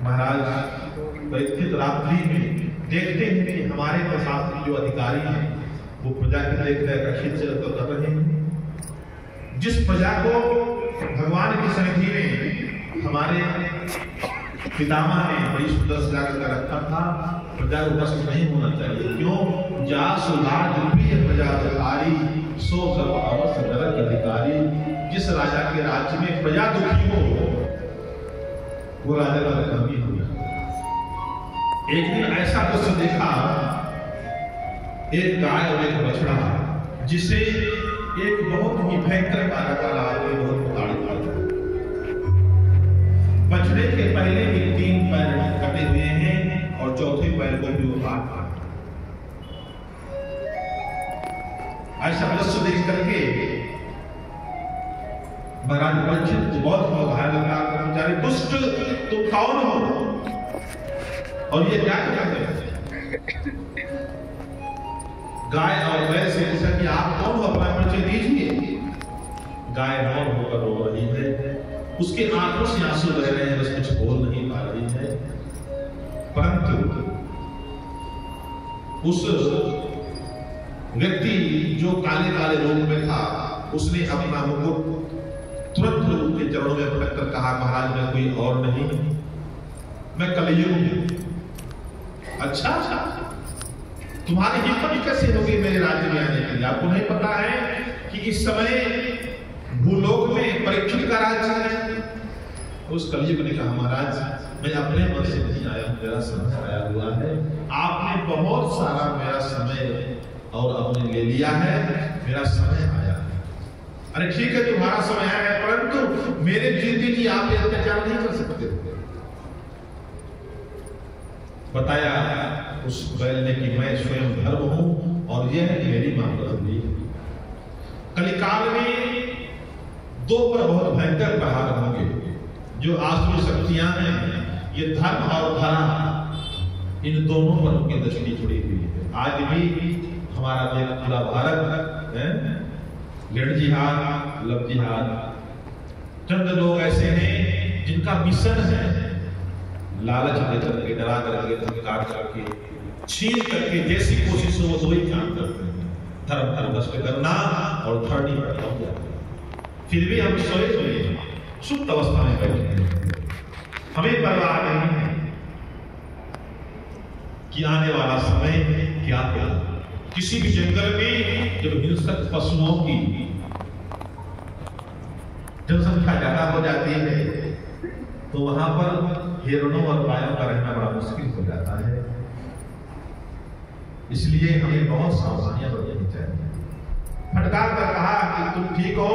महाराज परिचित रात्रि में देखते हैं कि हमारे प्रशासन जो अधिकारी हैं वो प्रजा की देख रेख अच्छी से कर रहे हैं। जिस प्रजा को भगवान की सन्निधि में हमारे पितामह ने बड़ी सुंदर सजा कर रखा था, प्रजा को कष्ट नहीं होना चाहिए। क्यों? जासु लाज प्रिय प्रजा अधिकारी सो सब अवश्य नरक अधिकारी। जिस राजा के राज्य में प्रजा दुखी हो वो राजा का कमी हो। एक दिन ऐसा दृश्य देखा, एक गाय और एक बछड़ा जिसे एक बहुत ही भयंकर काला काला आदमी बहुत उताड़ी था। बछड़े के पहले भी 3 पैर कटे हुए हैं और चौथे पैर को भी उतार। ऐसा दृश्य देख करके महाराज परीक्षित को बहुत घायल लगा। बेचारे दुष्ट तुम कौन हो और ये क्या करते हैं? गाय और बैल से पूछा कि आप कौन हो, अपना परिचय दीजिए। गाय मौन होकर रो रही है, उसके आंखों से आंसू बह रहे हैं, बस कुछ बोल नहीं पा रही है। परंतु उस व्यक्ति जो काले काले रोग में था उसने अपना मुकुट तुरंत उनके चरणों में पटक कर कहा, महाराज मैं कोई और नहीं, मैं कलयुग हूं। अच्छा, तुम्हारी हिम्मत कैसे होगी मेरे राज्य में आने के लिए? आपको नहीं पता है कि इस समय भूलोक में परीक्षित का राज्य है? उस कलयुग ने कहा, महाराज मैं अपने मन से नहीं आया, मेरा समय आया हुआ है। आपने बहुत सारा मेरा समय और आपने ले लिया है, मेरा समय आया है। अरे ठीक है तुम्हारा समय आया है, परंतु मेरे जीते की आप अत्याचार नहीं कर सकते। बताया उस बैल ने कि मैं स्वयं धर्म हूं और यह मेरी मातृभूमि। कलिकाल में 2 पर बहुत भयंकर प्रहार होंगे। जो आसुरी शक्तियां हैं, ये धर्म और धर्म, इन दोनों पर उनकी दृष्टि जुड़ी हुई है। आज भी हमारा देश पूरा भारत है ऋण जिहाद, लव जिहाद। चंद लोग ऐसे हैं जिनका मिशन है लालच देकर के, डरा करके, धमका करके, छीन करके, जैसी कोशिश हो वो ही काम करते हैं। धर्म नष्ट करना और धरनी पर पहुंच जाते हैं। फिर भी हम सोए सोए सुप्त अवस्था में बैठे हैं, हमें परवाह नहीं है कि आने वाला समय क्या होगा। किसी भी जंगल में जब हिंसक पशुओं की जनसंख्या ज्यादा हो जाती है तो वहां पर हिरणों और गायों का रहना बड़ा मुश्किल हो जाता है। इसलिए हमें बहुत सावधानियां बरतनी चाहिए। फटकार कर कहा कि तुम ठीक हो,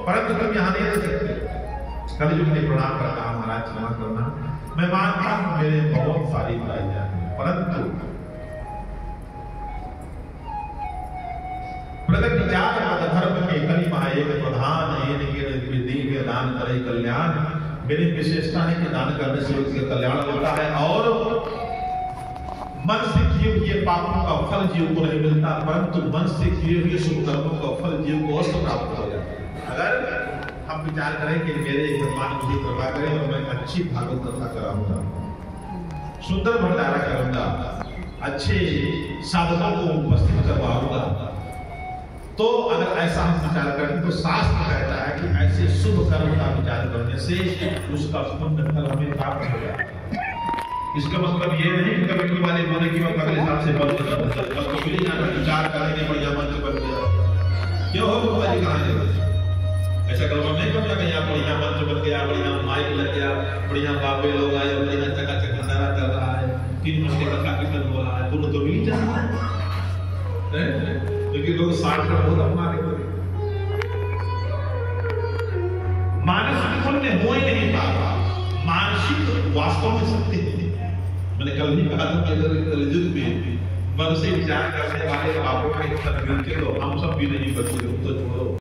परंतु तुम यहां नहीं रह सकते। कलयुग ने प्रणाम कर कहा, महाराज क्षमा करना, मैं मानता हूं मेरे बहुत सारी बुराइयां हैं, परंतु प्रगति जात धर्म के कलिमा एक प्रधान के दान करे कल्याण। मेरी विशेषता है कि दान करने से उसके कल्याण होता है और मन से किए हुए पापों का फल जीव को नहीं मिलता, परंतु मन से किए हुए शुभ कर्मों का फल जीव को अवश्य प्राप्त हो जाता है। अगर हम विचार करें कि मेरे भगवान मुझे कृपा करें और मैं अच्छी भागवत कथा कराऊंगा, सुंदर भंडारा करूंगा, अच्छे साधकों को उपस्थित करवाऊंगा, तो अगर ऐसा हम विचार करें तो शास्त्र कहता है कि ऐसे शुभ कर्म का विचार करने से उसका पुण्य फल हमें प्राप्त हो जाता है। इसका मतलब ये नहीं कि कमेटी वाले बोले कि मैं अगले साल से बंद कर दूंगा, तो फिर यहाँ पर विचार करेंगे बढ़िया मंच बन गया। क्यों हो बाबा जी कहाँ गए? ऐसा कर्म नहीं करना कि यहाँ बढ़िया मंच बन गया, बढ़िया माइक लग गया, बढ़िया बाबे लोग आए, बढ़िया चकाचक भंडारा कर रहा है, 3 महीने का कीर्तन हो रहा है, तुम तो मिल जाना है। क्योंकि लोग 60 का बहुत अपना रहे। मानसिक पुण्य हो ही नहीं पाता, मानसिक वास्तव में सत्य है। मैंने कल भी कहा था कलयुग में मन से विचार करने वाले बाबू के तो हम सब भी नहीं बचे, तो छोड़ो।